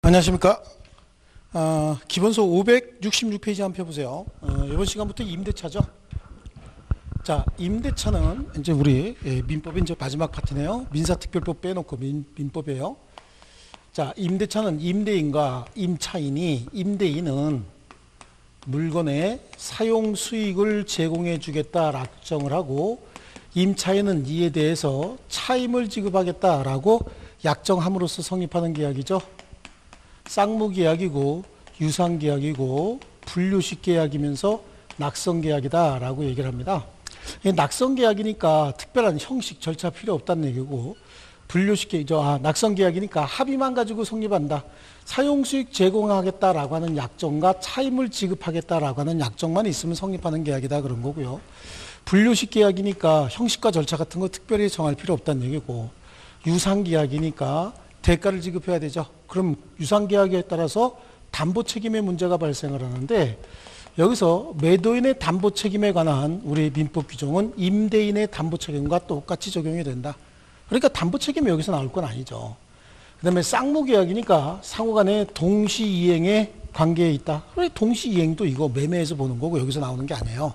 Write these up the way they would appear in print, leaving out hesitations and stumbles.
안녕하십니까. 기본서 566페이지 한번 펴보세요. 이번 시간부터 임대차죠. 자, 임대차는 이제 우리 민법의 이제 마지막 파트네요. 민사특별법 빼놓고 민법이에요. 자, 임대차는 임대인과 임차인이, 임대인은 물건의 사용 수익을 제공해 주겠다라고 약정을 하고, 임차인은 이에 대해서 차임을 지급하겠다라고 약정함으로써 성립하는 계약이죠. 쌍무계약이고 유상계약이고 분류식 계약이면서 낙성계약이다 라고 얘기를 합니다. 낙성계약이니까 특별한 형식 절차 필요 없다는 얘기고, 분류식 계약이죠. 낙성계약이니까 합의만 가지고 성립한다. 사용수익 제공하겠다라고 하는 약정과 차임을 지급하겠다라고 하는 약정만 있으면 성립하는 계약이다 그런 거고요. 분류식 계약이니까 형식과 절차 같은 거 특별히 정할 필요 없다는 얘기고, 유상계약이니까 대가를 지급해야 되죠. 그럼 유상계약에 따라서 담보책임의 문제가 발생을 하는데, 여기서 매도인의 담보책임에 관한 우리 민법 규정은 임대인의 담보책임과 똑같이 적용이 된다. 그러니까 담보책임이 여기서 나올 건 아니죠. 그 다음에 쌍무계약이니까 상호간에 동시이행의 관계에 있다. 동시이행도 이거 매매에서 보는 거고 여기서 나오는 게 아니에요.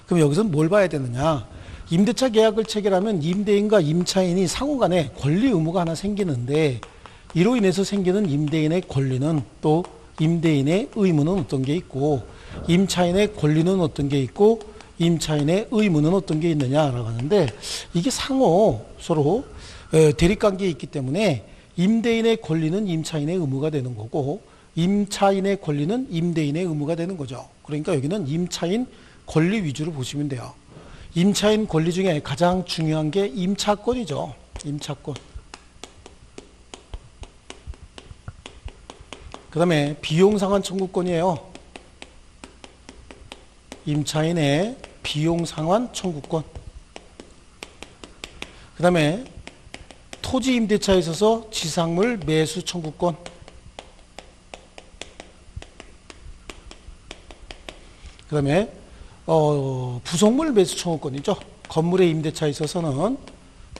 그럼 여기서는 뭘 봐야 되느냐. 임대차 계약을 체결하면 임대인과 임차인이 상호간에 권리 의무가 하나 생기는데, 이로 인해서 생기는 임대인의 권리는 또 임대인의 의무는 어떤 게 있고, 임차인의 권리는 어떤 게 있고, 임차인의 의무는 어떤 게 있느냐라고 하는데, 이게 상호 서로 대립관계에 있기 때문에 임대인의 권리는 임차인의 의무가 되는 거고, 임차인의 권리는 임대인의 의무가 되는 거죠. 그러니까 여기는 임차인 권리 위주로 보시면 돼요. 임차인 권리 중에 가장 중요한 게 임차권이죠. 임차권. 그 다음에 비용상환 청구권이에요. 임차인의 비용상환 청구권. 그 다음에 토지 임대차에 있어서 지상물 매수 청구권. 그 다음에 부속물 매수 청구권이죠. 건물의 임대차에 있어서는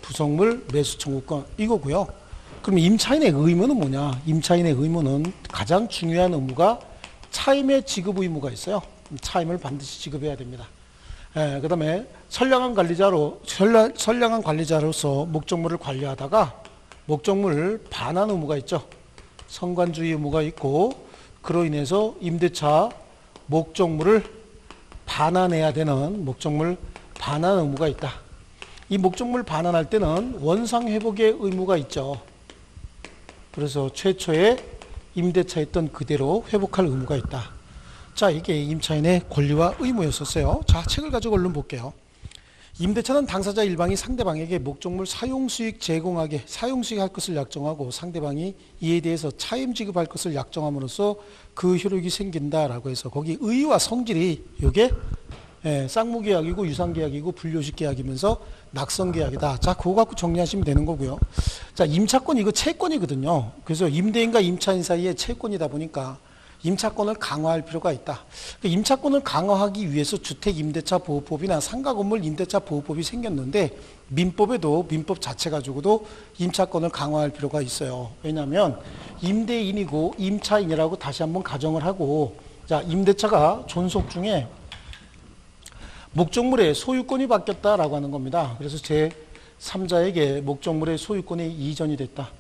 부속물 매수 청구권 이거고요. 그럼 임차인의 의무는 뭐냐? 임차인의 의무는 가장 중요한 의무가 차임의 지급 의무가 있어요. 차임을 반드시 지급해야 됩니다. 그 다음에 선량한 관리자로서 목적물을 관리하다가 목적물을 반환 의무가 있죠. 선관주의 의무가 있고, 그로 인해서 임대차 목적물을 반환해야 되는 목적물 반환 의무가 있다. 이 목적물 반환할 때는 원상 회복의 의무가 있죠. 그래서 최초에 임대차 있던 그대로 회복할 의무가 있다. 자, 이게 임차인의 권리와 의무였었어요. 자, 책을 가지고 얼른 볼게요. 임대차는 당사자 일방이 상대방에게 목적물 사용수익 제공하게 사용수익 할 것을 약정하고, 상대방이 이에 대해서 차임 지급할 것을 약정함으로써 그 효력이 생긴다라고 해서, 거기 의의와 성질이 이게 쌍무계약이고 유상계약이고 분류식 계약이면서 낙성계약이다. 자, 그거 갖고 정리하시면 되는 거고요. 자, 임차권 이거 채권이거든요. 그래서 임대인과 임차인 사이에 채권이다 보니까 임차권을 강화할 필요가 있다. 임차권을 강화하기 위해서 주택임대차보호법이나 상가건물 임대차보호법이 생겼는데, 민법에도 민법 자체 가지고도 임차권을 강화할 필요가 있어요. 왜냐하면 임대인이고 임차인이라고 다시 한번 가정을 하고, 자, 임대차가 존속 중에 목적물의 소유권이 바뀌었다라고 하는 겁니다. 그래서 제3자에게 목적물의 소유권이 이전이 됐다.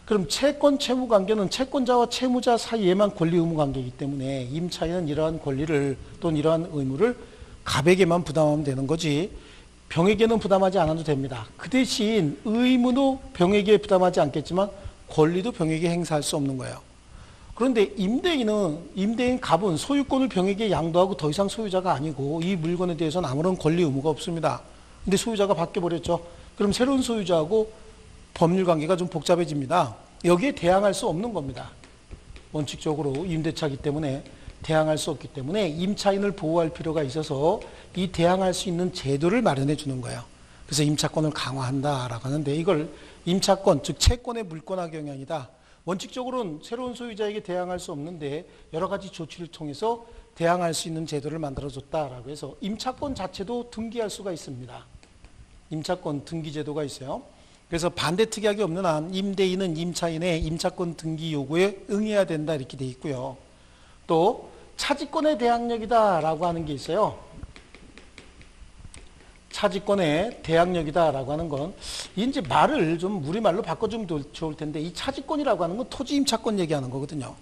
그럼 채권 채무 관계는 채권자와 채무자 사이에만 권리 의무 관계이기 때문에 임차인은 이러한 권리를 또는 이러한 의무를 갑에게만 부담하면 되는 거지 병에게는 부담하지 않아도 됩니다. 그 대신 의무도 병에게 부담하지 않겠지만 권리도 병에게 행사할 수 없는 거예요. 그런데 임대인 갑은 소유권을 병에게 양도하고 더 이상 소유자가 아니고 이 물건에 대해서는 아무런 권리 의무가 없습니다. 근데 소유자가 바뀌어버렸죠. 그럼 새로운 소유자하고 법률 관계가 좀 복잡해집니다. 여기에 대항할 수 없는 겁니다. 원칙적으로 임대차이기 때문에 대항할 수 없기 때문에 임차인을 보호할 필요가 있어서 이 대항할 수 있는 제도를 마련해 주는 거예요. 그래서 임차권을 강화한다라고 하는데, 이걸 임차권, 즉 채권의 물권화 경향이다. 원칙적으로는 새로운 소유자에게 대항할 수 없는데 여러 가지 조치를 통해서 대항할 수 있는 제도를 만들어줬다라고 해서 임차권 자체도 등기할 수가 있습니다. 임차권 등기 제도가 있어요. 그래서 반대 특약이 없는 한 임대인은 임차인의 임차권 등기 요구에 응해야 된다 이렇게 돼 있고요. 또 차지권의 대항력이다라고 하는 게 있어요. 차지권의 대항력이다라고 하는 건 이제 말을 좀 우리말로 바꿔주면 좋을 텐데 이 차지권이라고 하는 건 토지 임차권 얘기하는 거거든요.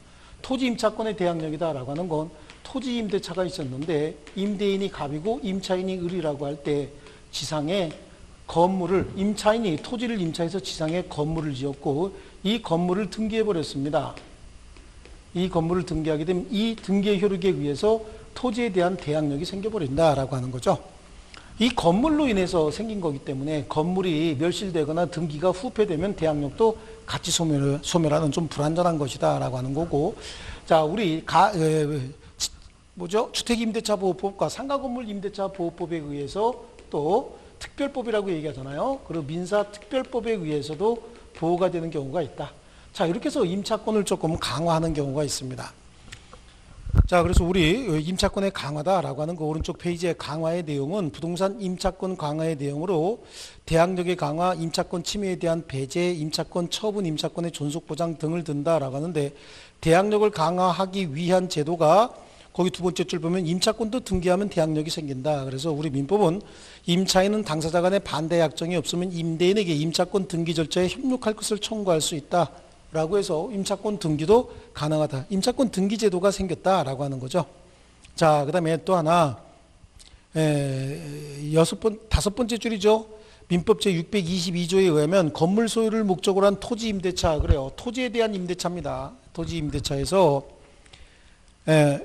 토지 임차권의 대항력이다라고 하는 건 토지 임대차가 있었는데 임대인이 갑이고 임차인이 을이라고 할 때 지상에 건물을 임차인이 토지를 임차해서 지상에 건물을 지었고 이 건물을 등기해 버렸습니다. 이 건물을 등기하게 되면 이 등기의 효력에 의해서 토지에 대한 대항력이 생겨버린다라고 하는 거죠. 이 건물로 인해서 생긴 거기 때문에 건물이 멸실되거나 등기가 후패되면 대항력도 같이 소멸하는 좀 불완전한 것이다라고 하는 거고, 자 우리 주택임대차보호법과 상가건물임대차보호법에 의해서 또 특별법이라고 얘기하잖아요. 그리고 민사특별법에 의해서도 보호가 되는 경우가 있다. 자 이렇게 해서 임차권을 조금 강화하는 경우가 있습니다. 자 그래서 우리 임차권의 강화다라고 하는 거 오른쪽 페이지의 강화의 내용은 부동산 임차권 강화의 내용으로 대항력의 강화, 임차권 침해에 대한 배제, 임차권 처분, 임차권의 존속보장 등을 든다라고 하는데 대항력을 강화하기 위한 제도가 거기 두 번째 줄 보면 임차권도 등기하면 대항력이 생긴다. 그래서 우리 민법은 임차인은 당사자 간의 반대 약정이 없으면 임대인에게 임차권 등기 절차에 협력할 것을 청구할 수 있다. 라고 해서 임차권 등기도 가능하다. 임차권 등기 제도가 생겼다라고 하는 거죠. 자, 그 다음에 또 하나, 다섯 번째 줄이죠. 민법 제622조에 의하면 건물 소유를 목적으로 한 토지 임대차, 그래요. 토지에 대한 임대차입니다. 토지 임대차에서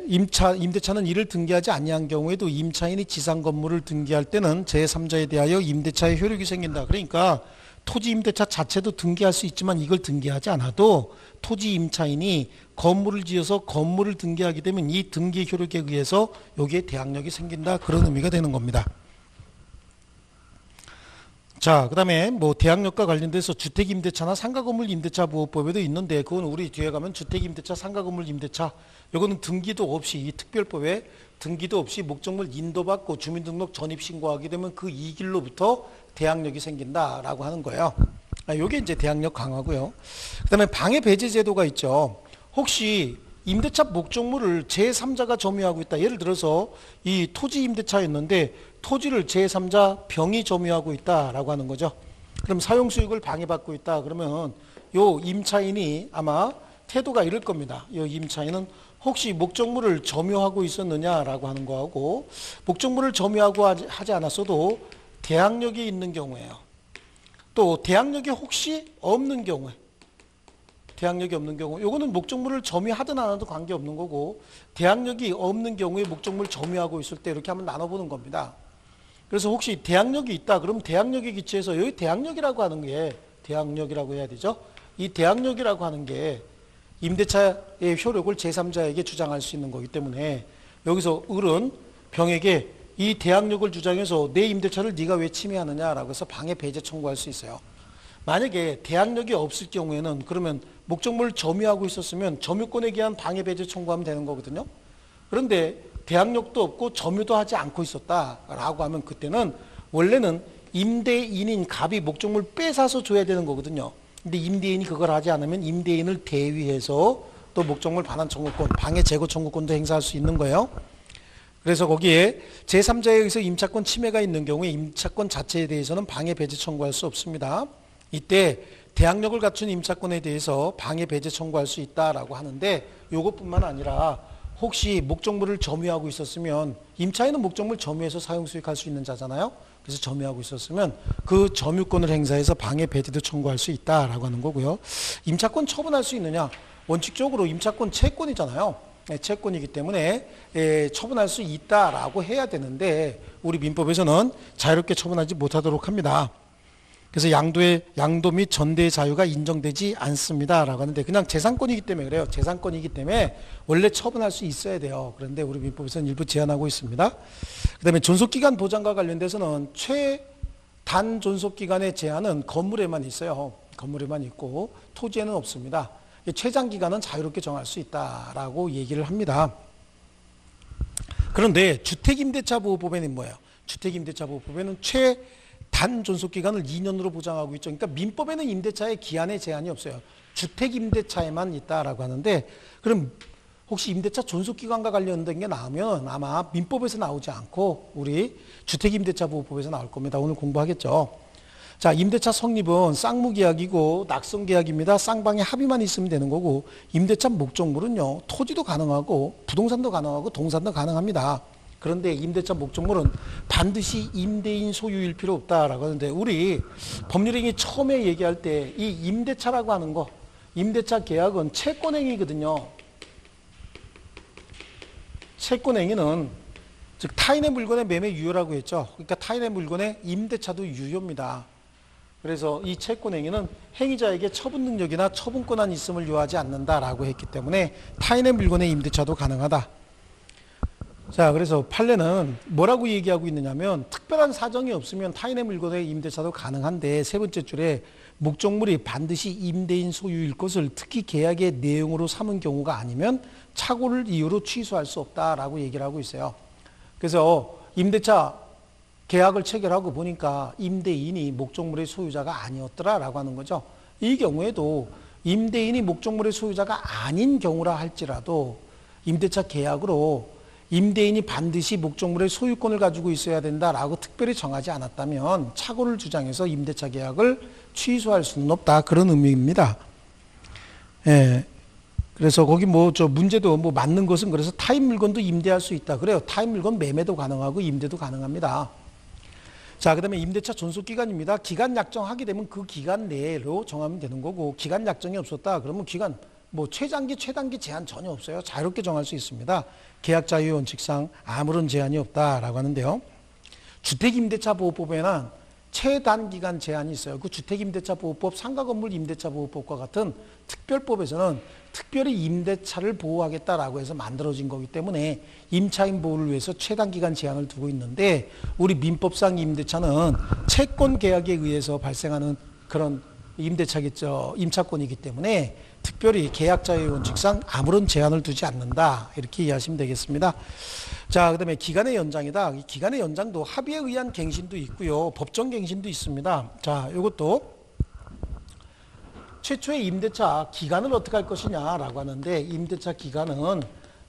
임대차는 이를 등기하지 아니한 경우에도 임차인이 지상 건물을 등기할 때는 제3자에 대하여 임대차의 효력이 생긴다. 그러니까 토지 임대차 자체도 등기할 수 있지만 이걸 등기하지 않아도 토지 임차인이 건물을 지어서 건물을 등기하게 되면 이 등기 효력에 의해서 여기에 대항력이 생긴다. 그런 의미가 되는 겁니다. 자, 그 다음에 뭐 대항력과 관련돼서 주택임대차나 상가건물임대차보호법에도 있는데 그건 우리 뒤에 가면 주택임대차, 상가건물임대차 이거는 등기도 없이 이 특별법에 등기도 없이 목적물 인도받고 주민등록 전입신고하게 되면 그 이 길로부터 대항력이 생긴다라고 하는 거예요. 이게 이제 대항력 강화고요. 그 다음에 방해 배제 제도가 있죠. 혹시 임대차 목적물을 제3자가 점유하고 있다. 예를 들어서 이 토지 임대차였는데 토지를 제3자 병이 점유하고 있다라고 하는 거죠. 그럼 사용수익을 방해받고 있다. 그러면 요 임차인이 아마 태도가 이럴 겁니다. 요 임차인은 혹시 목적물을 점유하고 있었느냐라고 하는 거하고 목적물을 점유하고 하지 않았어도 대항력이 있는 경우에요. 또 대항력이 혹시 없는 경우에 대항력이 없는 경우 요거는 목적물을 점유하든 안 하든 관계없는 거고 대항력이 없는 경우에 목적물을 점유하고 있을 때 이렇게 한번 나눠보는 겁니다. 그래서 혹시 대항력이 있다 그럼 대항력에 기초해서 여기 대항력이라고 하는 게 대항력이라고 해야 되죠. 이 대항력이라고 하는 게 임대차의 효력을 제3자에게 주장할 수 있는 거기 때문에 여기서 을은 병에게 이 대항력을 주장해서 내 임대차를 네가 왜 침해하느냐라고 해서 방해 배제 청구할 수 있어요. 만약에 대항력이 없을 경우에는 그러면 목적물을 점유하고 있었으면 점유권에 의한 방해 배제 청구하면 되는 거거든요. 그런데 대항력도 없고 점유도 하지 않고 있었다라고 하면 그때는 원래는 임대인인 갑이 목적물 뺏어서 줘야 되는 거거든요. 근데 임대인이 그걸 하지 않으면 임대인을 대위해서 또 목적물 반환 청구권, 방해 제거 청구권도 행사할 수 있는 거예요. 그래서 거기에 제3자에 의해서 임차권 침해가 있는 경우에 임차권 자체에 대해서는 방해 배제 청구할 수 없습니다. 이때 대항력을 갖춘 임차권에 대해서 방해 배제 청구할 수 있다라고 하는데 이것뿐만 아니라 혹시 목적물을 점유하고 있었으면 임차인은 목적물 점유해서 사용수익할 수 있는 자잖아요. 그래서 점유하고 있었으면 그 점유권을 행사해서 방해 배제도 청구할 수 있다라고 하는 거고요. 임차권 처분할 수 있느냐? 원칙적으로 임차권 채권이잖아요. 채권이기 때문에 처분할 수 있다라고 해야 되는데 우리 민법에서는 자유롭게 처분하지 못하도록 합니다. 그래서 양도 및 전대의 자유가 인정되지 않습니다라고 하는데 그냥 재산권이기 때문에 그래요. 재산권이기 때문에 원래 처분할 수 있어야 돼요. 그런데 우리 민법에서는 일부 제한하고 있습니다. 그 다음에 존속기간 보장과 관련돼서는 최단 존속기간의 제한은 건물에만 있어요. 건물에만 있고 토지에는 없습니다. 최장기간은 자유롭게 정할 수 있다라고 얘기를 합니다. 그런데 주택임대차보호법에는 뭐예요? 주택임대차보호법에는 단 존속기간을 2년으로 보장하고 있죠. 그러니까 민법에는 임대차의 기한에 제한이 없어요. 주택임대차에만 있다라고 하는데, 그럼 혹시 임대차 존속기간과 관련된 게 나오면 아마 민법에서 나오지 않고 우리 주택임대차보호법에서 나올 겁니다. 오늘 공부하겠죠. 자, 임대차 성립은 쌍무계약이고 낙성계약입니다. 쌍방의 합의만 있으면 되는 거고, 임대차 목적물은요, 토지도 가능하고 부동산도 가능하고 동산도 가능합니다. 그런데 임대차 목적물은 반드시 임대인 소유일 필요 없다라고 하는데, 우리 법률행위 처음에 얘기할 때 이 임대차라고 하는 거, 임대차 계약은 채권행위거든요. 채권행위는 즉 타인의 물건의 매매 유효라고 했죠. 그러니까 타인의 물건의 임대차도 유효입니다. 그래서 이 채권행위는 행위자에게 처분 능력이나 처분권한 있음을 요하지 않는다라고 했기 때문에 타인의 물건의 임대차도 가능하다. 자, 그래서 판례는 뭐라고 얘기하고 있느냐면, 특별한 사정이 없으면 타인의 물건의 임대차도 가능한데, 세 번째 줄에 목적물이 반드시 임대인 소유일 것을 특히 계약의 내용으로 삼은 경우가 아니면 착오를 이유로 취소할 수 없다라고 얘기를 하고 있어요. 그래서 임대차 계약을 체결하고 보니까 임대인이 목적물의 소유자가 아니었더라라고 하는 거죠. 이 경우에도 임대인이 목적물의 소유자가 아닌 경우라 할지라도 임대차 계약으로 임대인이 반드시 목적물의 소유권을 가지고 있어야 된다라고 특별히 정하지 않았다면 착오를 주장해서 임대차 계약을 취소할 수는 없다, 그런 의미입니다. 예. 그래서 거기 문제도 맞는 것은, 그래서 타인 물건도 임대할 수 있다. 그래요. 타인 물건 매매도 가능하고 임대도 가능합니다. 자, 그 다음에 임대차 존속기간입니다. 기간 약정하게 되면 그 기간 내로 정하면 되는 거고, 기간 약정이 없었다 그러면 기간 최장기 최단기 제한 전혀 없어요. 자유롭게 정할 수 있습니다. 계약 자유 원칙상 아무런 제한이 없다라고 하는데요. 주택임대차보호법에는 최단기간 제한이 있어요. 그 주택임대차보호법, 상가건물 임대차보호법과 같은 특별법에서는 특별히 임대차를 보호하겠다라고 해서 만들어진 거기 때문에 임차인 보호를 위해서 최단기간 제한을 두고 있는데, 우리 민법상 임대차는 채권 계약에 의해서 발생하는 그런 임대차겠죠. 임차권이기 때문에 특별히 계약자의 원칙상 아무런 제한을 두지 않는다, 이렇게 이해하시면 되겠습니다. 자, 그 다음에 기간의 연장이다. 이 기간의 연장도 합의에 의한 갱신도 있고요, 법정 갱신도 있습니다. 자, 이것도 최초의 임대차 기간을 어떻게 할 것이냐라고 하는데, 임대차 기간은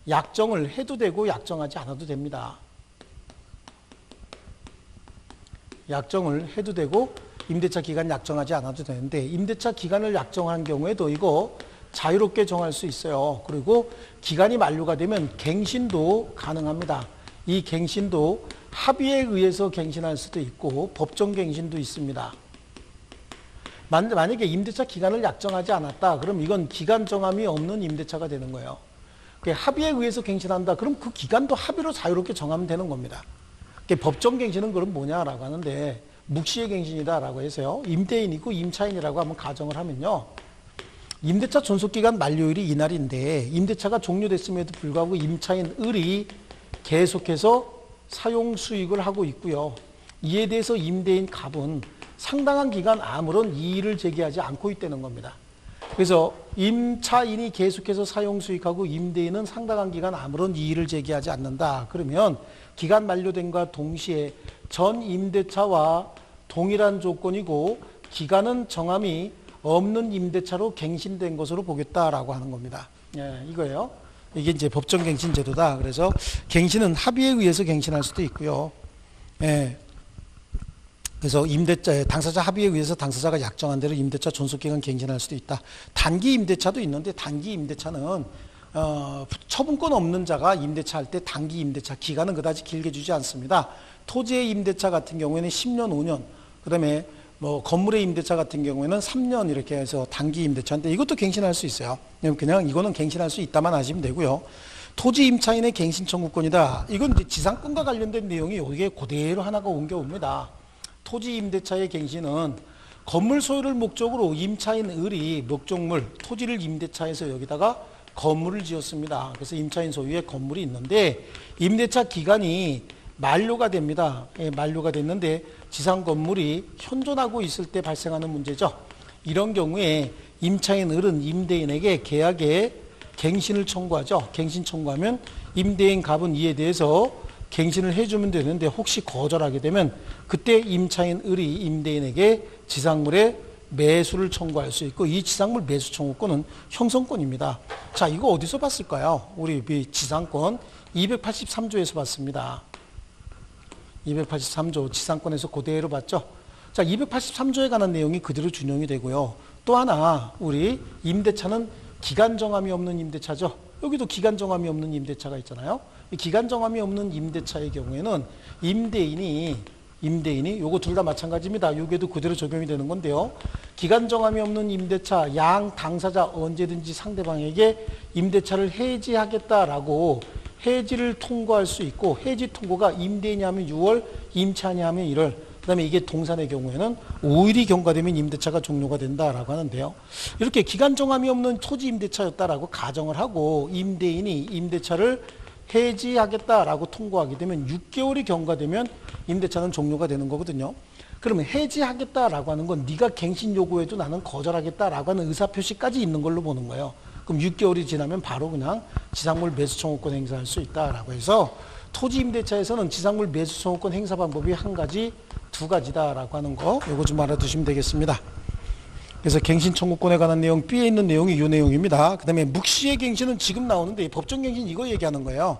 약정을 해도 되고 약정하지 않아도 됩니다. 약정을 해도 되고 임대차 기간 약정하지 않아도 되는데, 임대차 기간을 약정한 경우에도 이거 자유롭게 정할 수 있어요. 그리고 기간이 만료가 되면 갱신도 가능합니다. 이 갱신도 합의에 의해서 갱신할 수도 있고 법정 갱신도 있습니다. 만약에 임대차 기간을 약정하지 않았다, 그럼 이건 기간 정함이 없는 임대차가 되는 거예요. 합의에 의해서 갱신한다, 그럼 그 기간도 합의로 자유롭게 정하면 되는 겁니다. 법정 갱신은 그럼 뭐냐라고 하는데, 묵시의 갱신이다라고 해서요, 임대인이고 임차인이라고 한번 가정을 하면요, 임대차 존속기간 만료일이 이날인데 임대차가 종료됐음에도 불구하고 임차인 을이 계속해서 사용 수익을 하고 있고요, 이에 대해서 임대인 갑은 상당한 기간 아무런 이의를 제기하지 않고 있다는 겁니다. 그래서 임차인이 계속해서 사용 수익하고 임대인은 상당한 기간 아무런 이의를 제기하지 않는다. 그러면 기간 만료된과 동시에 전 임대차와 동일한 조건이고 기간은 정함이 없는 임대차로 갱신된 것으로 보겠다라고 하는 겁니다. 예, 이거예요. 이게 이제 법정 갱신 제도다. 그래서 갱신은 합의에 의해서 갱신할 수도 있고요. 예. 그래서 당사자 합의에 의해서 당사자가 약정한 대로 임대차 존속기간 갱신할 수도 있다. 단기 임대차도 있는데, 단기 임대차는 처분권 없는 자가 임대차 할 때 단기 임대차 기간은 그다지 길게 주지 않습니다. 토지의 임대차 같은 경우에는 10년, 5년, 그 다음에 건물의 임대차 같은 경우에는 3년 이렇게 해서 단기 임대차인데, 이것도 갱신할 수 있어요. 그냥 이거는 갱신할 수 있다만 하시면 되고요. 토지 임차인의 갱신 청구권이다. 이건 이제 지상권과 관련된 내용이 여기에 그대로 하나가 옮겨옵니다. 토지 임대차의 갱신은 건물 소유를 목적으로 임차인 을이 목적물, 토지를 임대차해서 여기다가 건물을 지었습니다. 그래서 임차인 소유의 건물이 있는데 임대차 기간이 만료가 됩니다. 예, 만료가 됐는데 지상 건물이 현존하고 있을 때 발생하는 문제죠. 이런 경우에 임차인 을은 임대인에게 계약에 갱신을 청구하죠. 갱신 청구하면 임대인 갑은 이에 대해서 갱신을 해주면 되는데 혹시 거절하게 되면 그때 임차인 을이 임대인에게 지상물의 매수를 청구할 수 있고 이 지상물 매수 청구권은 형성권입니다. 자, 이거 어디서 봤을까요? 우리 지상권 283조에서 봤습니다. 283조 지상권에서 그대로 봤죠. 자, 283조에 관한 내용이 그대로 준용이 되고요. 또 하나 우리 임대차는 기간 정함이 없는 임대차죠. 여기도 기간 정함이 없는 임대차가 있잖아요. 이 기간 정함이 없는 임대차의 경우에는 임대인이 요거 둘 다 마찬가지입니다. 요게도 그대로 적용이 되는 건데요. 기간 정함이 없는 임대차 양 당사자 언제든지 상대방에게 임대차를 해지하겠다라고 해지를 통고할 수 있고 해지 통고가 임대인이 하면 6월, 임차인이 하면 1월, 그 다음에 이게 동산의 경우에는 5일이 경과되면 임대차가 종료가 된다라고 하는데요. 이렇게 기간 정함이 없는 토지 임대차였다라고 가정을 하고 임대인이 임대차를 해지하겠다라고 통고하게 되면 6개월이 경과되면 임대차는 종료가 되는 거거든요. 그러면 해지하겠다라고 하는 건 네가 갱신 요구해도 나는 거절하겠다라고 하는 의사표시까지 있는 걸로 보는 거예요. 그럼 6개월이 지나면 바로 그냥 지상물 매수 청구권 행사할 수 있다라고 해서 토지 임대차에서는 지상물 매수 청구권 행사 방법이 두 가지다라고 하는 거 요거 좀 알아두시면 되겠습니다. 그래서 갱신 청구권에 관한 내용 B에 있는 내용이 이 내용입니다. 그 다음에 묵시의 갱신은 지금 나오는데 법정 갱신 이거 얘기하는 거예요.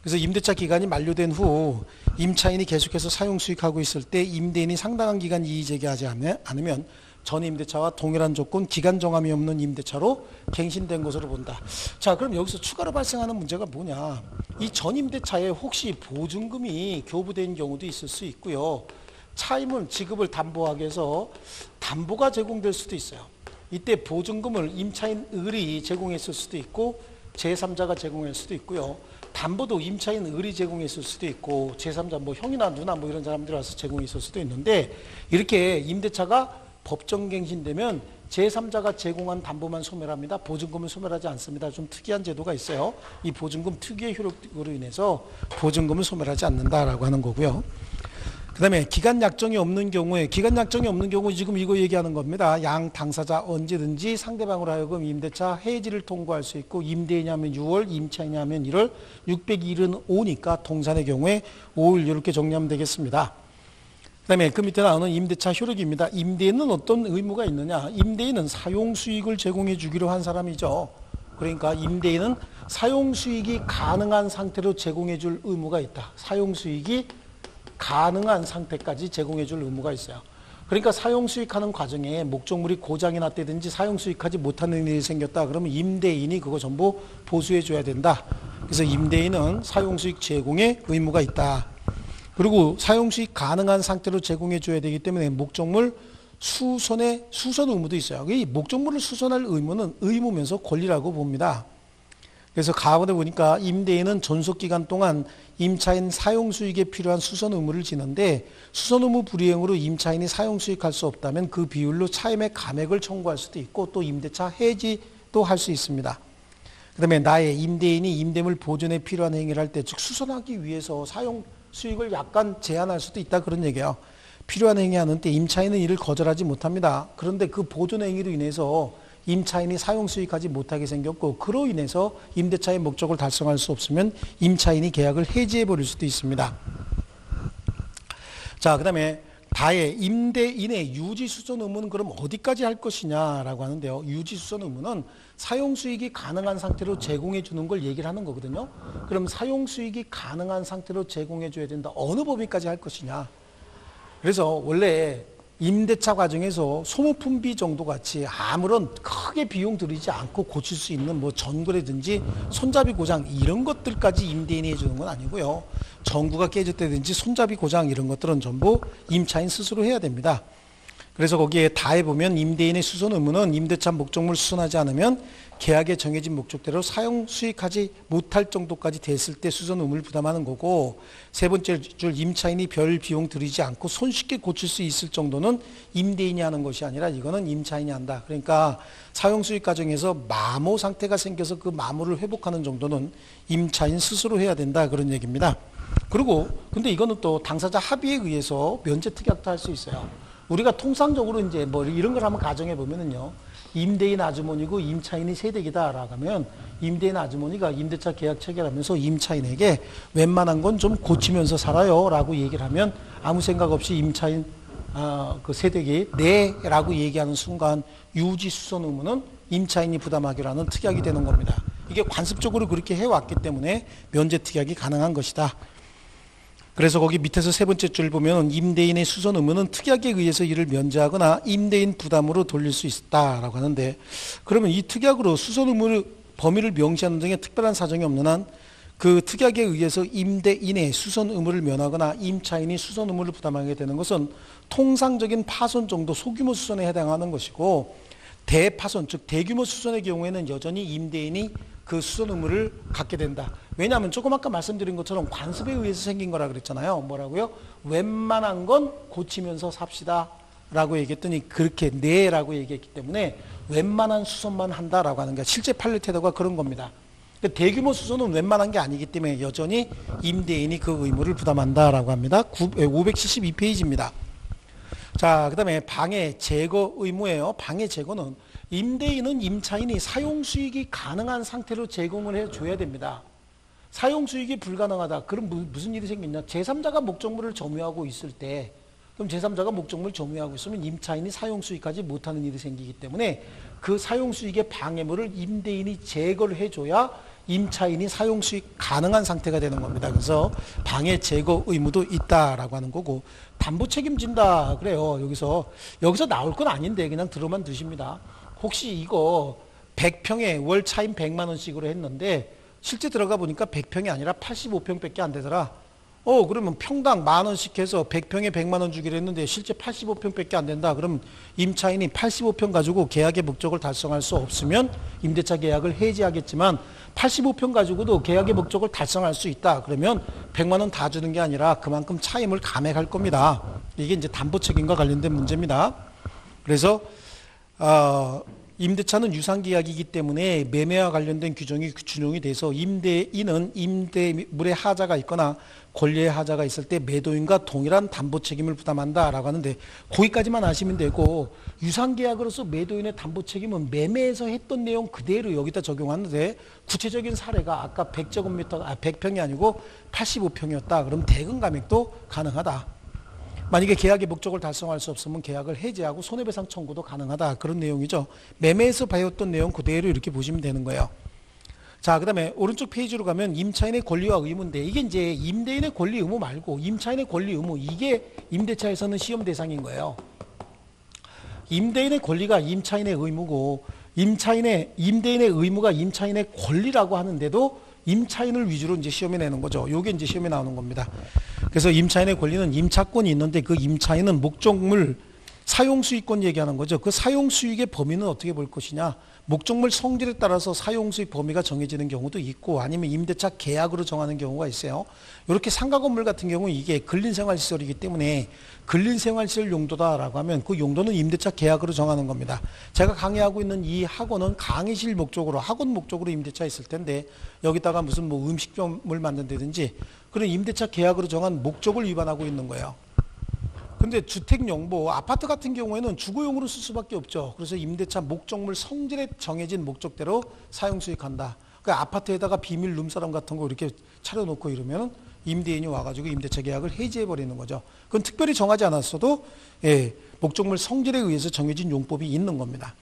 그래서 임대차 기간이 만료된 후 임차인이 계속해서 사용 수익하고 있을 때 임대인이 상당한 기간 이의 제기하지 않으면 전 임대차와 동일한 조건 기간 정함이 없는 임대차로 갱신된 것으로 본다. 자, 그럼 여기서 추가로 발생하는 문제가 뭐냐? 이 전 임대차에 혹시 보증금이 교부된 경우도 있을 수 있고요. 차임을 지급을 담보하기 위해서 담보가 제공될 수도 있어요. 이때 보증금을 임차인 을이 제공했을 수도 있고 제3자가 제공할 수도 있고요. 담보도 임차인 을이 제공했을 수도 있고 제3자 뭐 형이나 누나 뭐 이런 사람들이 와서 제공했을 수도 있는데 이렇게 임대차가 법정갱신되면 제3자가 제공한 담보만 소멸합니다. 보증금은 소멸하지 않습니다. 좀 특이한 제도가 있어요. 이 보증금 특유의 효력으로 인해서 보증금을 소멸하지 않는다라고 하는 거고요. 그 다음에 기간 약정이 없는 경우 지금 이거 얘기하는 겁니다. 양 당사자 언제든지 상대방으로 하여금 임대차 해지를 통고할 수 있고 임대인이 하면 6월, 임차인이 하면 1월, 600일은 5니까 동산의 경우에 5일 이렇게 정리하면 되겠습니다. 그 다음에 그 밑에 나오는 임대차 효력입니다. 임대인은 어떤 의무가 있느냐? 임대인은 사용수익을 제공해 주기로 한 사람이죠. 그러니까 임대인은 사용수익이 가능한 상태로 제공해 줄 의무가 있다. 사용수익이 가능한 상태까지 제공해 줄 의무가 있어요. 그러니까 사용수익하는 과정에 목적물이 고장이 났다든지 사용수익하지 못하는 일이 생겼다. 그러면 임대인이 그거 전부 보수해 줘야 된다. 그래서 임대인은 사용수익 제공에 의무가 있다. 그리고 사용수익 가능한 상태로 제공해 줘야 되기 때문에 목적물 수선 의무도 있어요. 이 목적물을 수선할 의무는 의무면서 권리라고 봅니다. 그래서 가운데 보니까 임대인은 존속기간 동안 임차인 사용수익에 필요한 수선 의무를 지는데 수선 의무 불이행으로 임차인이 사용수익할 수 없다면 그 비율로 차임의 감액을 청구할 수도 있고 또 임대차 해지도 할 수 있습니다. 그 다음에 나의 임대인이 임대물 보존에 필요한 행위를 할 때 즉 수선하기 위해서 사용수익을 약간 제한할 수도 있다 그런 얘기예요. 필요한 행위하는 때 임차인은 이를 거절하지 못합니다. 그런데 그 보존 행위로 인해서 임차인이 사용수익하지 못하게 생겼고 그로 인해서 임대차의 목적을 달성할 수 없으면 임차인이 계약을 해지해버릴 수도 있습니다. 자, 그 다음에 다의 임대인의 유지수선 의무는 그럼 어디까지 할 것이냐라고 하는데요. 유지수선 의무는 사용수익이 가능한 상태로 제공해 주는 걸 얘기를 하는 거거든요. 그럼 사용수익이 가능한 상태로 제공해 줘야 된다. 어느 범위까지 할 것이냐. 그래서 원래 임대차 과정에서 소모품비 정도 같이 아무런 크게 비용 들이지 않고 고칠 수 있는 뭐 전구라든지 손잡이 고장 이런 것들까지 임대인이 해주는 건 아니고요. 전구가 깨졌다든지 손잡이 고장 이런 것들은 전부 임차인 스스로 해야 됩니다. 그래서 거기에 다해 보면 임대인의 수선 의무는 임대차 목적물 수선하지 않으면 계약에 정해진 목적대로 사용 수익하지 못할 정도까지 됐을 때 수선 의무를 부담하는 거고 세 번째 줄 임차인이 별 비용 들이지 않고 손쉽게 고칠 수 있을 정도는 임대인이 하는 것이 아니라 이거는 임차인이 한다. 그러니까 사용 수익 과정에서 마모 상태가 생겨서 그 마모를 회복하는 정도는 임차인 스스로 해야 된다 그런 얘기입니다. 그리고 근데 이거는 또 당사자 합의에 의해서 면제 특약도 할 수 있어요. 우리가 통상적으로 이제 뭐 이런 걸 한번 가정해 보면은요. 임대인 아주머니고 임차인이 세대기다라고 하면 임대인 아주머니가 임대차 계약 체결하면서 임차인에게 웬만한 건 좀 고치면서 살아요 라고 얘기를 하면 아무 생각 없이 임차인 그 세대기 네라고 얘기하는 순간 유지 수선 의무는 임차인이 부담하기로 하는 특약이 되는 겁니다. 이게 관습적으로 그렇게 해왔기 때문에 면제 특약이 가능한 것이다. 그래서 거기 밑에서 세 번째 줄 보면 임대인의 수선 의무는 특약에 의해서 이를 면제하거나 임대인 부담으로 돌릴 수 있다라고 하는데, 그러면 이 특약으로 수선 의무를 범위를 명시하는 등의 특별한 사정이 없는 한 그 특약에 의해서 임대인의 수선 의무를 면하거나 임차인이 수선 의무를 부담하게 되는 것은 통상적인 파손 정도 소규모 수선에 해당하는 것이고, 대파손 즉 대규모 수선의 경우에는 여전히 임대인이 그 수선 의무를 갖게 된다. 왜냐하면 조금 아까 말씀드린 것처럼 관습에 의해서 생긴 거라 그랬잖아요. 뭐라고요? 웬만한 건 고치면서 삽시다 라고 얘기했더니 그렇게 네라고 얘기했기 때문에 웬만한 수선만 한다라고 하는 게 실제 판례 태도가 그런 겁니다. 대규모 수선은 웬만한 게 아니기 때문에 여전히 임대인이 그 의무를 부담한다라고 합니다. 572페이지입니다. 자, 그 다음에 방해 제거 의무예요. 방해 제거는 임대인은 임차인이 사용수익이 가능한 상태로 제공을 해줘야 됩니다. 사용수익이 불가능하다. 그럼 무슨 일이 생겼냐? 제3자가 목적물을 점유하고 있을 때, 그럼 제3자가 목적물을 점유하고 있으면 임차인이 사용수익하지 못하는 일이 생기기 때문에 그 사용수익의 방해물을 임대인이 제거를 해줘야 임차인이 사용수익 가능한 상태가 되는 겁니다. 그래서 방해 제거 의무도 있다라고 하는 거고, 담보 책임진다 그래요. 여기서 나올 건 아닌데 그냥 들어만 두십니다. 혹시 이거 100평에 월 차임 100만 원씩으로 했는데 실제 들어가 보니까 100평이 아니라 85평밖에 안 되더라. 그러면 평당 10,000원씩 해서 100평에 100만 원 주기로 했는데 실제 85평밖에 안 된다. 그럼 임차인이 85평 가지고 계약의 목적을 달성할 수 없으면 임대차 계약을 해지하겠지만 85평 가지고도 계약의 목적을 달성할 수 있다. 그러면 100만 원 다 주는 게 아니라 그만큼 차임을 감액할 겁니다. 이게 이제 담보 책임과 관련된 문제입니다. 그래서 임대차는 유상계약이기 때문에 매매와 관련된 규정이 준용이 돼서 임대인은 임대물의 하자가 있거나 권리의 하자가 있을 때 매도인과 동일한 담보 책임을 부담한다라고 하는데, 거기까지만 아시면 되고, 유상계약으로서 매도인의 담보 책임은 매매에서 했던 내용 그대로 여기다 적용하는데, 구체적인 사례가 아까 100평이 아니고 85평이었다. 그럼 대금 감액도 가능하다. 만약에 계약의 목적을 달성할 수 없으면 계약을 해지하고 손해배상 청구도 가능하다. 그런 내용이죠. 매매에서 배웠던 내용 그대로 이렇게 보시면 되는 거예요. 자, 그 다음에 오른쪽 페이지로 가면 임차인의 권리와 의무인데, 이게 이제 임대인의 권리 의무 말고 임차인의 권리 의무, 이게 임대차에서는 시험 대상인 거예요. 임대인의 권리가 임차인의 의무고, 임대인의 의무가 임차인의 권리라고 하는데도 임차인을 위주로 이제 시험에 내는 거죠. 요게 이제 시험에 나오는 겁니다. 그래서 임차인의 권리는 임차권이 있는데 그 임차인은 목적물 사용수익권 얘기하는 거죠. 그 사용수익의 범위는 어떻게 볼 것이냐. 목적물 성질에 따라서 사용수익 범위가 정해지는 경우도 있고, 아니면 임대차 계약으로 정하는 경우가 있어요. 이렇게 상가 건물 같은 경우 이게 근린생활시설이기 때문에 근린생활시설 용도다라고 하면 그 용도는 임대차 계약으로 정하는 겁니다. 제가 강의하고 있는 이 학원은 강의실 목적으로, 학원 목적으로 임대차 있을 텐데 여기다가 무슨 음식점을 만든다든지 그런 임대차 계약으로 정한 목적을 위반하고 있는 거예요. 근데 주택용, 아파트 같은 경우에는 주거용으로 쓸 수밖에 없죠. 그래서 임대차 목적물 성질에 정해진 목적대로 사용수익한다. 그러니까 아파트에다가 비밀 룸사롱 같은 거 이렇게 차려놓고 이러면 임대인이 와가지고 임대차 계약을 해지해버리는 거죠. 그건 특별히 정하지 않았어도 목적물 성질에 의해서 정해진 용법이 있는 겁니다.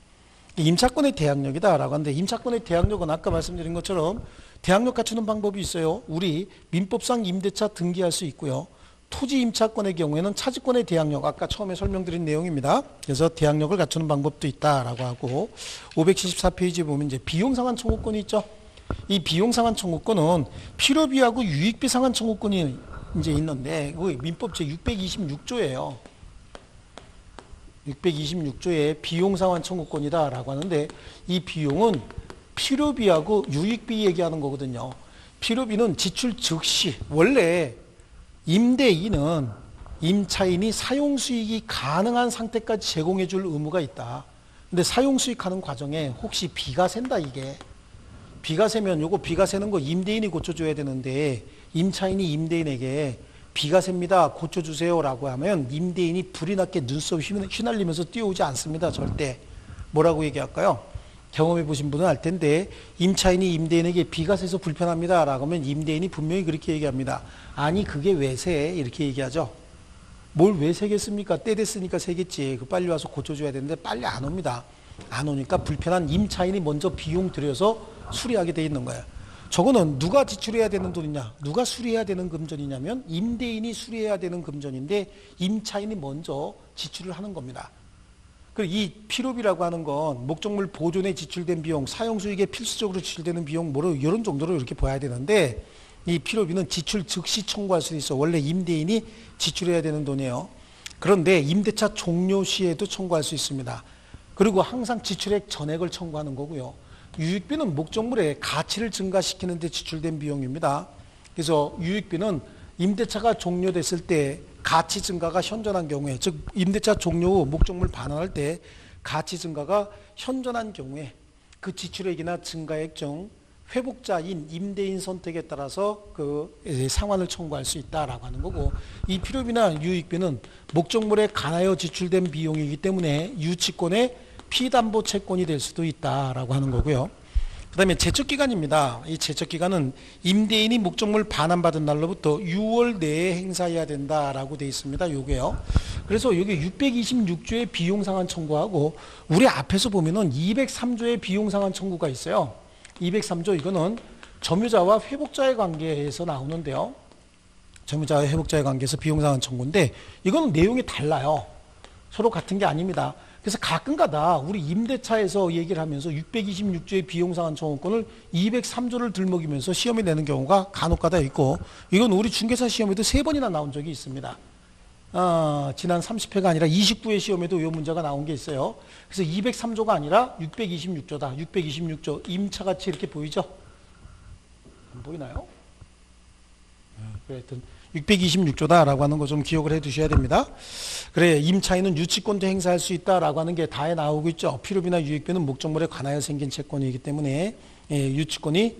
임차권의 대항력이다라고 하는데, 임차권의 대항력은 아까 말씀드린 것처럼 대항력 갖추는 방법이 있어요. 우리 민법상 임대차 등기할 수 있고요. 토지 임차권의 경우에는 차지권의 대항력, 아까 처음에 설명드린 내용입니다. 그래서 대항력을 갖추는 방법도 있다라고 하고, 574페이지에 보면 이제 비용상환 청구권이 있죠. 이 비용상환 청구권은 필요비하고 유익비 상환 청구권이 이제 있는데, 그 민법 제 626조예요. 626조에 비용상환 청구권이다라고 하는데, 이 비용은 필요비하고 유익비 얘기하는 거거든요. 필요비는 지출 즉시, 원래 임대인은 임차인이 사용수익이 가능한 상태까지 제공해 줄 의무가 있다. 근데 사용수익하는 과정에 혹시 비가 샌다, 이게. 비가 새면 요거 비가 새는 거 임대인이 고쳐줘야 되는데, 임차인이 임대인에게 비가 셉니다, 고쳐주세요 라고 하면 임대인이 불이 났게 눈썹 휘날리면서 뛰어오지 않습니다, 절대. 뭐라고 얘기할까요? 경험해 보신 분은 알 텐데 임차인이 임대인에게 비가 새서 불편합니다 라고 하면 임대인이 분명히 그렇게 얘기합니다. 아니 그게 왜 새? 이렇게 얘기하죠. 뭘 왜 새겠습니까? 때 됐으니까 새겠지. 그 빨리 와서 고쳐줘야 되는데 빨리 안 옵니다. 안 오니까 불편한 임차인이 먼저 비용 들여서 수리하게 돼 있는 거예요. 저거는 누가 지출해야 되는 돈이냐? 누가 수리해야 되는 금전이냐면 임대인이 수리해야 되는 금전인데 임차인이 먼저 지출을 하는 겁니다. 이 필요비라고 하는 건 목적물 보존에 지출된 비용, 사용수익에 필수적으로 지출되는 비용, 뭐로 이런 정도로 이렇게 봐야 되는데 이 필요비는 지출 즉시 청구할 수 있어. 원래 임대인이 지출해야 되는 돈이에요. 그런데 임대차 종료 시에도 청구할 수 있습니다. 그리고 항상 지출액 전액을 청구하는 거고요. 유익비는 목적물의 가치를 증가시키는 데 지출된 비용입니다. 그래서 유익비는 임대차가 종료됐을 때 가치 증가가 현존한 경우에, 즉 임대차 종료 후 목적물 반환할 때 가치 증가가 현존한 경우에 그 지출액이나 증가액 중 회복자인 임대인 선택에 따라서 그 상환을 청구할 수 있다라고 하는 거고, 이 필요비나 유익비는 목적물에 관하여 지출된 비용이기 때문에 유치권의 피담보 채권이 될 수도 있다라고 하는 거고요. 그 다음에 제척기간입니다. 이 제척기간은 임대인이 목적물 반환받은 날로부터 6월 내에 행사해야 된다라고 되어 있습니다. 요게요. 그래서 여기 626조의 비용상환 청구하고 우리 앞에서 보면은 203조의 비용상환 청구가 있어요. 203조 이거는 점유자와 회복자의 관계에서 나오는데요. 점유자와 회복자의 관계에서 비용상환 청구인데 이거는 내용이 달라요. 서로 같은 게 아닙니다. 그래서 가끔가다 우리 임대차에서 얘기를 하면서 626조의 비용상환 청구권을 203조를 들먹이면서 시험에 내는 경우가 간혹가다 있고, 이건 우리 중개사 시험에도 3번이나 나온 적이 있습니다. 지난 30회가 아니라 29회 시험에도 이 문제가 나온 게 있어요. 그래서 203조가 아니라 626조다. 626조 임차같이 이렇게 보이죠? 안 보이나요? 하여튼 626조다라고 하는 거 좀 기억을 해 두셔야 됩니다. 그래, 임차인은 유치권도 행사할 수 있다라고 하는 게 다에 나오고 있죠. 필요비나 유익비는 목적물에 관하여 생긴 채권이기 때문에 유치권이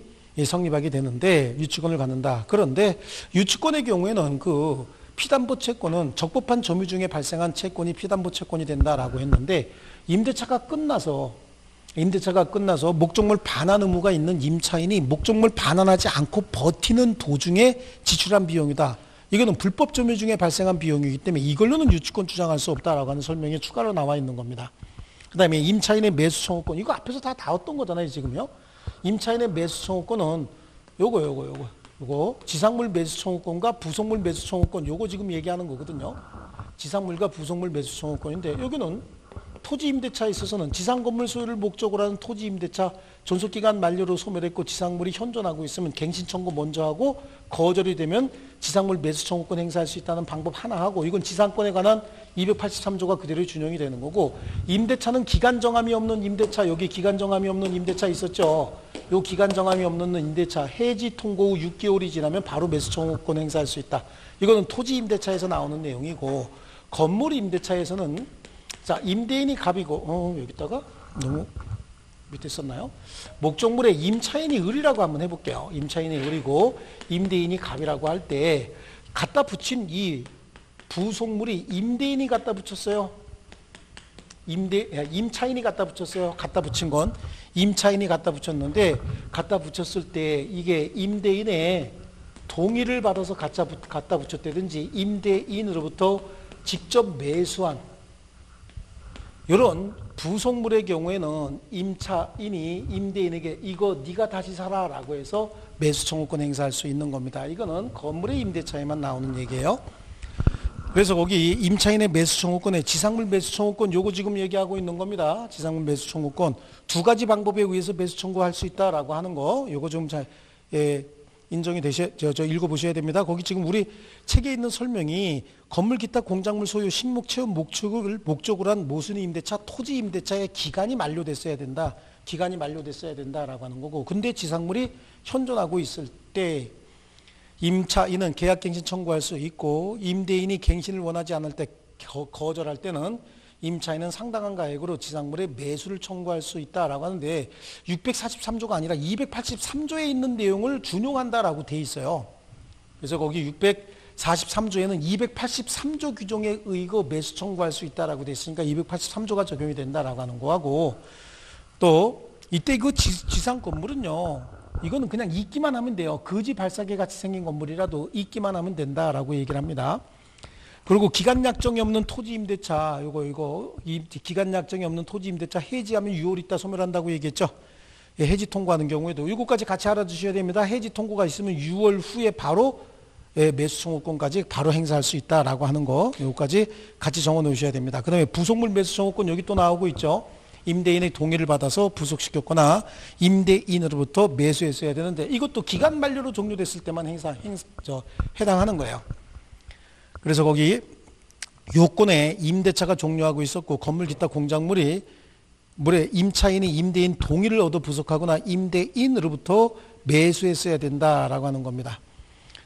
성립하게 되는데 유치권을 갖는다. 그런데 유치권의 경우에는 그 피담보 채권은 적법한 점유 중에 발생한 채권이 피담보 채권이 된다라고 했는데 임대차가 끝나서 목적물 반환 의무가 있는 임차인이 목적물 반환하지 않고 버티는 도중에 지출한 비용이다. 이거는 불법 점유 중에 발생한 비용이기 때문에 이걸로는 유치권 주장할 수 없다라고 하는 설명이 추가로 나와 있는 겁니다. 그 다음에 임차인의 매수 청구권, 이거 앞에서 다 다뤘던 거잖아요, 지금요. 임차인의 매수 청구권은 요거 지상물 매수 청구권과 부속물 매수 청구권, 요거 지금 얘기하는 거거든요. 지상물과 부속물 매수 청구권인데 여기는 토지 임대차에 있어서는 지상 건물 소유를 목적으로 하는 토지 임대차 존속기간 만료로 소멸했고 지상물이 현존하고 있으면 갱신 청구 먼저 하고 거절이 되면 지상물 매수 청구권 행사할 수 있다는 방법 하나 하고, 이건 지상권에 관한 283조가 그대로 준용이 되는 거고, 임대차는 기간 정함이 없는 임대차, 여기 기간 정함이 없는 임대차 있었죠. 요 기간 정함이 없는 임대차 해지 통고 후 6개월이 지나면 바로 매수 청구권 행사할 수 있다. 이거는 토지 임대차에서 나오는 내용이고, 건물 임대차에서는 자, 임대인이 갑이고, 여기다가 너무 밑에 썼나요? 목적물에 임차인이 을이라고 한번 해볼게요. 임차인이 을이고 임대인이 갑이라고 할 때 갖다 붙인 이 부속물이 임대인이 갖다 붙였어요. 임차인이 갖다 붙였어요. 갖다 붙인 건 임차인이 갖다 붙였는데, 갖다 붙였을 때 이게 임대인의 동의를 받아서 갖다 붙였다든지 임대인으로부터 직접 매수한 이런 부속물의 경우에는 임차인이 임대인에게 이거 네가 다시 사라 라고 해서 매수 청구권 행사할 수 있는 겁니다. 이거는 건물의 임대차에만 나오는 얘기예요. 그래서 거기 임차인의 매수 청구권에 지상물 매수 청구권, 요거 지금 얘기하고 있는 겁니다. 지상물 매수 청구권 2가지 방법에 의해서 매수 청구할 수 있다라고 하는 거, 요거 좀 잘 인정이 저 읽어보셔야 됩니다. 거기 지금 우리 책에 있는 설명이 건물 기타 공작물 소유 식목 체험 목적으로 한 모순의 임대차 토지 임대차의 기간이 만료됐어야 된다. 기간이 만료됐어야 된다라고 하는 거고, 근데 지상물이 현존하고 있을 때 임차인은 계약갱신 청구할 수 있고, 임대인이 갱신을 원하지 않을 때 거절할 때는 임차인은 상당한 가액으로 지상물의 매수를 청구할 수 있다라고 하는데 643조가 아니라 283조에 있는 내용을 준용한다라고 돼 있어요. 그래서 거기 643 43조에는 283조 규정에 의거 매수 청구할 수 있다라고 돼 있으니까 283조가 적용이 된다라고 하는 거하고, 또 이때 그 지상 건물은요, 이거는 그냥 있기만 하면 돼요. 거지 발사계 같이 생긴 건물이라도 있기만 하면 된다라고 얘기를 합니다. 그리고 기간 약정이 없는 토지 임대차, 이 기간 약정이 없는 토지 임대차 해지하면 6월 있다 소멸한다고 얘기했죠. 예, 해지 통고하는 경우에도 이것까지 같이 알아두셔야 됩니다. 해지 통고가 있으면 6월 후에 바로 매수 청구권까지 바로 행사할 수 있다라고 하는 거, 이것까지 같이 적어 놓으셔야 됩니다. 그 다음에 부속물 매수 청구권 여기 또 나오고 있죠. 임대인의 동의를 받아서 부속시켰거나 임대인으로부터 매수했어야 되는데, 이것도 기간 만료로 종료됐을 때만 해당하는 거예요. 그래서 거기 요건에 임대차가 종료하고 있었고 건물 기타 공작물이 임차인이 임대인 동의를 얻어 부속하거나 임대인으로부터 매수했어야 된다라고 하는 겁니다.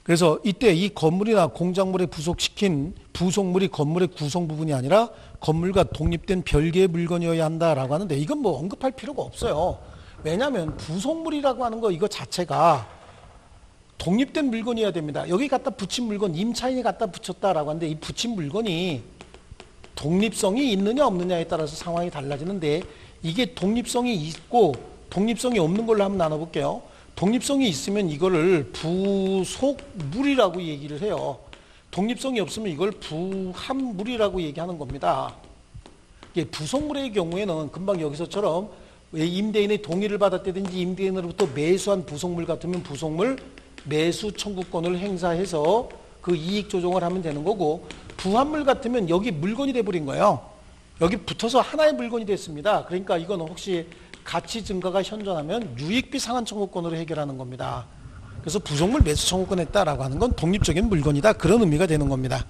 그래서 이때 이 건물이나 공작물에 부속시킨 부속물이 건물의 구성 부분이 아니라 건물과 독립된 별개의 물건이어야 한다라고 하는데, 이건 뭐 언급할 필요가 없어요. 왜냐하면 부속물이라고 하는 거 이거 자체가 독립된 물건이어야 됩니다. 여기 갖다 붙인 물건 임차인이 갖다 붙였다라고 하는데, 이 붙인 물건이 독립성이 있느냐 없느냐에 따라서 상황이 달라지는데, 이게 독립성이 있고 독립성이 없는 걸로 한번 나눠볼게요. 독립성이 있으면 이거를 부속물이라고 얘기를 해요. 독립성이 없으면 이걸 부합물이라고 얘기하는 겁니다. 부속물의 경우에는 금방 여기서처럼 임대인의 동의를 받았다든지 임대인으로부터 매수한 부속물 같으면 부속물 매수 청구권을 행사해서 그 이익 조정을 하면 되는 거고, 부합물 같으면 여기 물건이 돼버린 거예요. 여기 붙어서 하나의 물건이 됐습니다. 그러니까 이건 혹시 가치 증가가 현존하면 유익비 상환 청구권으로 해결하는 겁니다. 그래서 부속물 매수 청구권 했다라고 하는 건 독립적인 물건이다, 그런 의미가 되는 겁니다.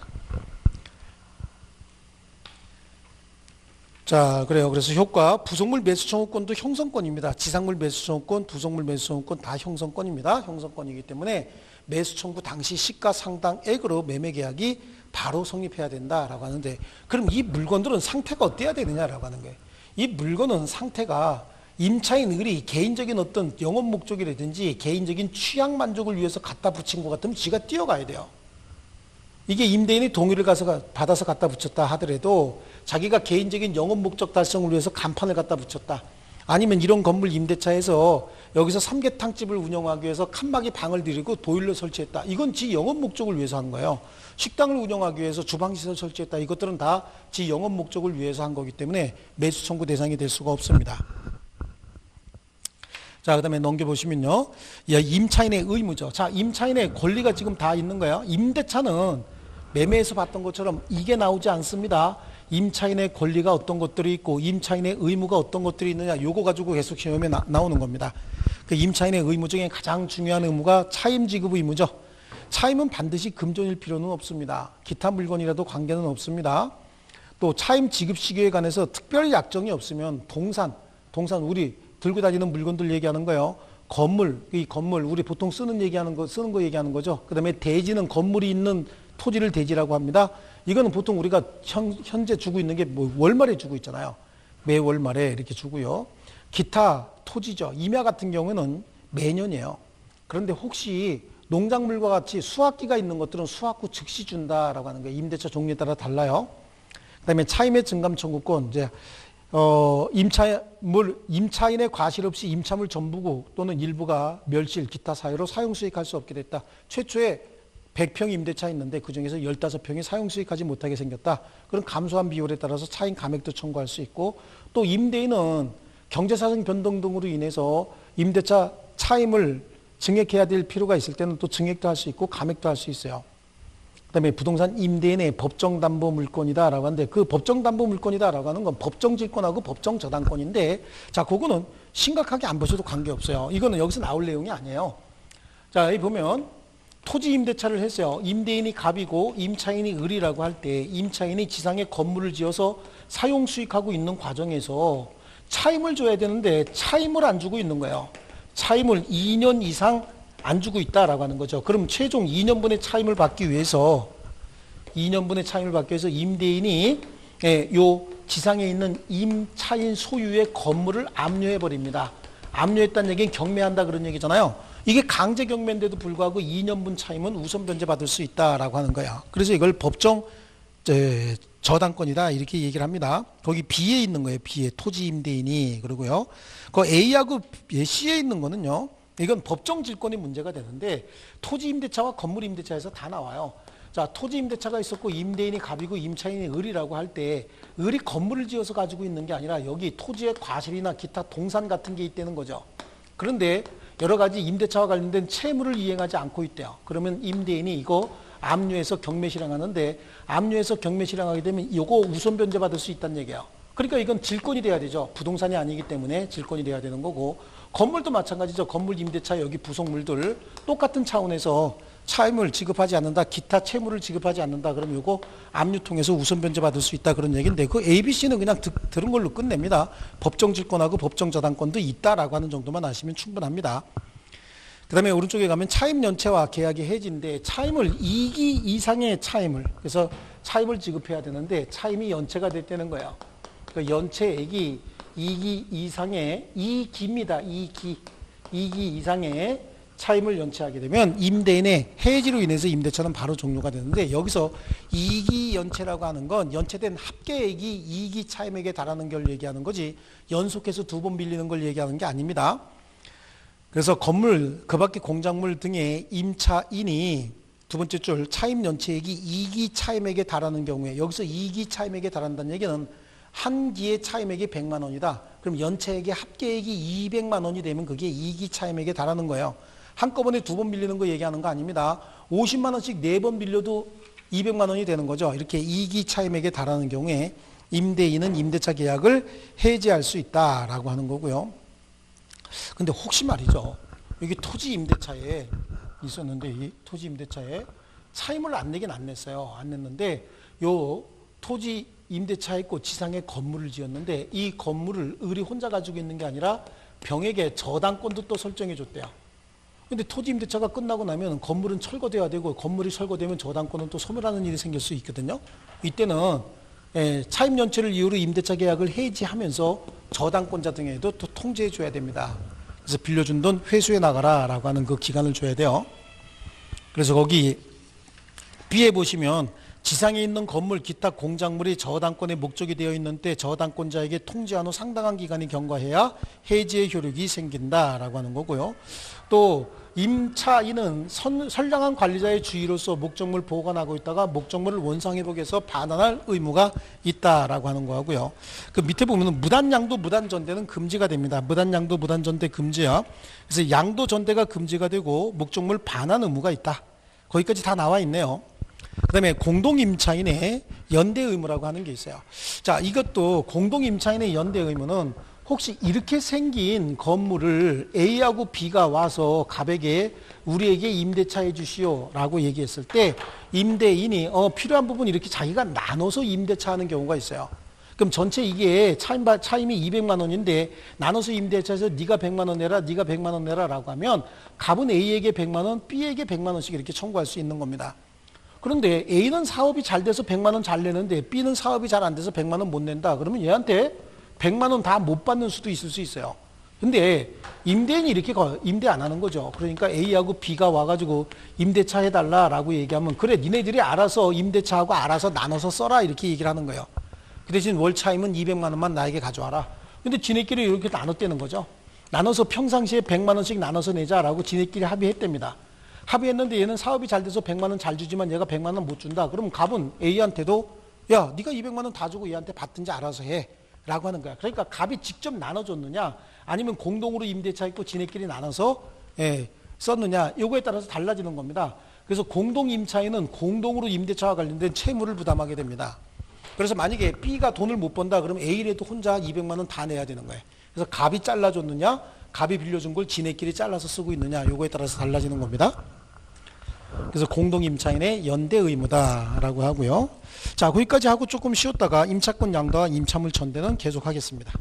자, 그래요. 그래서 효과, 부속물 매수 청구권도 형성권입니다. 지상물 매수 청구권, 부속물 매수 청구권 다 형성권입니다. 형성권이기 때문에 매수 청구 당시 시가 상당액으로 매매 계약이 바로 성립해야 된다라고 하는데, 그럼 이 물건들은 상태가 어때야 되느냐라고 하는 거예요. 이 물건은 상태가 임차인 을이 개인적인 어떤 영업 목적이라든지 개인적인 취향 만족을 위해서 갖다 붙인 것 같으면 지가 뛰어가야 돼요. 이게 임대인이 동의를 받아서 갖다 붙였다 하더라도 자기가 개인적인 영업 목적 달성을 위해서 간판을 갖다 붙였다, 아니면 이런 건물 임대차에서 여기서 삼계탕집을 운영하기 위해서 칸막이 방을 들이고 보일러 설치했다, 이건 지 영업 목적을 위해서 한 거예요. 식당을 운영하기 위해서 주방시설 설치했다, 이것들은 다 지 영업 목적을 위해서 한 거기 때문에 매수 청구 대상이 될 수가 없습니다. 자, 그 다음에 넘겨보시면요, 임차인의 의무죠. 자, 임차인의 권리가 지금 다 있는 거예요. 임대차는 매매에서 봤던 것처럼 이게 나오지 않습니다. 임차인의 권리가 어떤 것들이 있고 임차인의 의무가 어떤 것들이 있느냐, 요거 가지고 계속 시험에 나오는 겁니다. 그 임차인의 의무 중에 가장 중요한 의무가 차임 지급 의무죠. 차임은 반드시 금전일 필요는 없습니다. 기타 물건이라도 관계는 없습니다. 또 차임 지급 시기에 관해서 특별 약정이 없으면 동산 우리 들고 다니는 물건들 얘기하는 거예요. 이 건물 우리 보통 쓰는 거 얘기하는 거죠. 그 다음에 대지는 건물이 있는 토지를 대지라고 합니다. 이거는 보통 우리가 현재 주고 있는 게 뭐 월말에 주고 있잖아요. 매 월말에 이렇게 주고요. 기타 토지죠. 임야 같은 경우는 매년이에요. 그런데 혹시 농작물과 같이 수확기가 있는 것들은 수확 후 즉시 준다라고 하는 거예요. 임대차 종류에 따라 달라요. 그 다음에 차임의 증감 청구권, 이제 임차인의 과실 없이 임차물 전부고 또는 일부가 멸실, 기타 사유로 사용수익할 수 없게 됐다. 최초에 100평 임대차 있는데 그중에서 15평이 사용수익하지 못하게 생겼다. 그런 감소한 비율에 따라서 차임 감액도 청구할 수 있고, 또 임대인은 경제사정 변동 등으로 인해서 임대차 차임을 증액해야 될 필요가 있을 때는 또 증액도 할 수 있고 감액도 할 수 있어요. 그다음에 부동산 임대인의 법정담보 물권이다라고 하는데, 그 법정담보 물권이다라고 하는 건 법정질권하고 법정저당권인데, 자, 그거는 심각하게 안 보셔도 관계없어요. 이거는 여기서 나올 내용이 아니에요. 자, 여기 보면 토지 임대차를 했어요. 임대인이 갑이고 임차인이 을이라고 할 때 임차인이 지상에 건물을 지어서 사용 수익하고 있는 과정에서 차임을 줘야 되는데 차임을 안 주고 있는 거예요. 차임을 2년 이상 안 주고 있다라고 하는 거죠. 그럼 최종 2년분의 차임을 받기 위해서 임대인이 요 지상에 있는 임차인 소유의 건물을 압류해 버립니다. 압류했다는 얘기는 경매한다 그런 얘기잖아요. 이게 강제 경매인데도 불구하고 2년분 차임은 우선 변제받을 수 있다라고 하는 거야. 그래서 이걸 법정 저당권이다 이렇게 얘기를 합니다. 거기 B에 있는 거예요. B에 토지 임대인이. 그러고요. 그 A하고 C에 있는 거는요. 이건 법정 질권이 문제가 되는데 토지 임대차와 건물 임대차에서 다 나와요. 자, 토지 임대차가 있었고 임대인이 갑이고 임차인이 을이라고 할 때 을이 건물을 지어서 가지고 있는 게 아니라 여기 토지의 과실이나 기타 동산 같은 게 있다는 거죠. 그런데 여러 가지 임대차와 관련된 채무를 이행하지 않고 있대요. 그러면 임대인이 이거 압류해서 경매 실행하는데 압류해서 경매 실행하게 되면 이거 우선 변제받을 수 있다는 얘기예요. 그러니까 이건 질권이 돼야 되죠. 부동산이 아니기 때문에 질권이 돼야 되는 거고 건물도 마찬가지죠. 건물 임대차 여기 부속물들 똑같은 차원에서 차임을 지급하지 않는다. 기타 채무를 지급하지 않는다. 그럼 이거 압류 통해서 우선 변제받을 수 있다. 그런 얘기인데 그 ABC는 그냥 들은 걸로 끝냅니다. 법정 질권하고 법정 저당권도 있다라고 하는 정도만 아시면 충분합니다. 그 다음에 오른쪽에 가면 차임 연체와 계약의 해지인데 차임을 2기 이상의 차임을 그래서 차임을 지급해야 되는데 차임이 연체가 됐다는 거예요. 그 연체액이 2기 이상의 2기입니다. 2기 이상의 차임을 연체하게 되면 임대인의 해지로 인해서 임대차는 바로 종료가 되는데 여기서 2기 연체라고 하는 건 연체된 합계액이 2기 차임액에 달하는 걸 얘기하는 거지 연속해서 2번 빌리는 걸 얘기하는 게 아닙니다. 그래서 건물, 그 밖에 공작물 등의 임차인이 두 번째 줄 차임 연체액이 2기 차임액에 달하는 경우에 여기서 2기 차임액에 달한다는 얘기는 한 기의 차임액이 100만 원이다. 그럼 연체액의 합계액이 200만 원이 되면 그게 2기 차임액에 달하는 거예요. 한꺼번에 2번 빌리는 거 얘기하는 거 아닙니다. 50만 원씩 4번 빌려도 200만 원이 되는 거죠. 이렇게 2기 차임액에 달하는 경우에 임대인은 임대차 계약을 해지할 수 있다라고 하는 거고요. 근데 혹시 말이죠. 여기 토지 임대차에 있었는데 이 토지 임대차에 차임을 안 내긴 안 냈어요. 안 냈는데 요 토지 임대차에 있고 지상에 건물을 지었는데 이 건물을 을이 혼자 가지고 있는 게 아니라 병에게 저당권도 또 설정해 줬대요. 근데 토지 임대차가 끝나고 나면 건물은 철거돼야 되고 건물이 철거되면 저당권은 또 소멸하는 일이 생길 수 있거든요. 이때는 차임 연체를 이유로 임대차 계약을 해지하면서 저당권자 등에도 또 통지해 줘야 됩니다. 그래서 빌려준 돈 회수해 나가라 라고 하는 그 기간을 줘야 돼요. 그래서 거기 B에 보시면 지상에 있는 건물, 기타 공작물이 저당권의 목적이 되어 있는 때 저당권자에게 통지한 후 상당한 기간이 경과해야 해지의 효력이 생긴다라고 하는 거고요. 또 임차인은 선량한 관리자의 주의로서 목적물 보관하고 있다가 목적물을 원상회복해서 해서 반환할 의무가 있다라고 하는 거고요. 그 밑에 보면 무단양도 무단전대는 금지가 됩니다. 무단양도 무단전대 금지야. 그래서 양도 전대가 금지가 되고 목적물 반환 의무가 있다. 거기까지 다 나와 있네요. 그 다음에 공동임차인의 연대 의무라고 하는 게 있어요. 자, 이것도 공동임차인의 연대 의무는 혹시 이렇게 생긴 건물을 A하고 B가 와서 갑에게 우리에게 임대차 해주시오 라고 얘기했을 때 임대인이 필요한 부분 이렇게 자기가 나눠서 임대차 하는 경우가 있어요. 그럼 전체 이게 차임이 200만 원인데 나눠서 임대차해서 네가 100만 원 내라 네가 100만 원 내라 라고 하면 갑은 A에게 100만 원 B에게 100만 원씩 이렇게 청구할 수 있는 겁니다. 그런데 A는 사업이 잘 돼서 100만 원 잘 내는데 B는 사업이 잘 안 돼서 100만 원 못 낸다. 그러면 얘한테 100만 원 다 못 받는 수도 있을 수 있어요. 근데 임대인이 이렇게 임대 안 하는 거죠. 그러니까 A하고 B가 와가지고 임대차 해달라라고 얘기하면 그래 니네들이 알아서 임대차하고 알아서 나눠서 써라 이렇게 얘기를 하는 거예요. 그 대신 월 차임은 200만 원만 나에게 가져와라. 근데 지네끼리 이렇게 나눴다는 거죠. 나눠서 평상시에 100만 원씩 나눠서 내자라고 지네끼리 합의했답니다. 합의했는데 얘는 사업이 잘 돼서 100만 원 잘 주지만 얘가 100만 원 못 준다. 그럼 갑은 A한테도 야 네가 200만 원 다 주고 얘한테 받든지 알아서 해 라고 하는 거야. 그러니까 갑이 직접 나눠줬느냐 아니면 공동으로 임대차 있고 지네끼리 나눠서 썼느냐 요거에 따라서 달라지는 겁니다. 그래서 공동임차인은 공동으로 임대차와 관련된 채무를 부담하게 됩니다. 그래서 만약에 B가 돈을 못 번다 그러면 A라도 혼자 200만 원 다 내야 되는 거예요. 그래서 갑이 잘라줬느냐 갑이 빌려준 걸 지네끼리 잘라서 쓰고 있느냐 요거에 따라서 달라지는 겁니다. 그래서 공동임차인의 연대 의무다라고 하고요. 자, 거기까지 하고 조금 쉬었다가 임차권 양도와 임차물 전대는 계속하겠습니다.